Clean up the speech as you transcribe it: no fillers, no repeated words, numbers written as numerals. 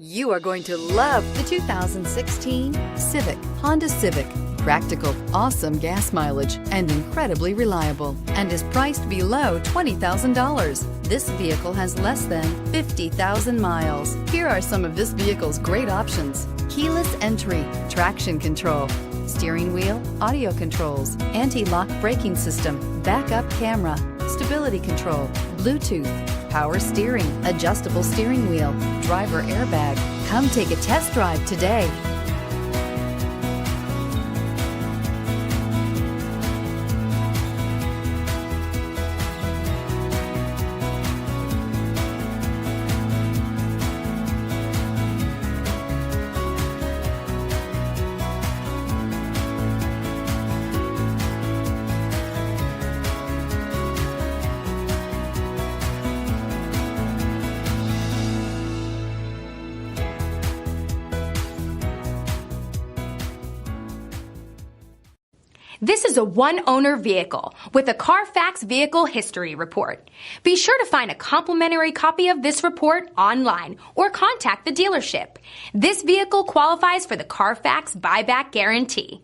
You are going to love the 2016 Civic, Honda Civic. Practical, awesome gas mileage, and incredibly reliable, and is priced below $20,000. This vehicle has less than 50,000 miles. Here are some of this vehicle's great options: keyless entry, traction control, steering wheel audio controls, anti-lock braking system, backup camera, stability control, Bluetooth, power steering, adjustable steering wheel, driver airbag. Come take a test drive today. This is a one-owner vehicle with a Carfax Vehicle History Report. Be sure to find a complimentary copy of this report online or contact the dealership. This vehicle qualifies for the Carfax Buyback Guarantee.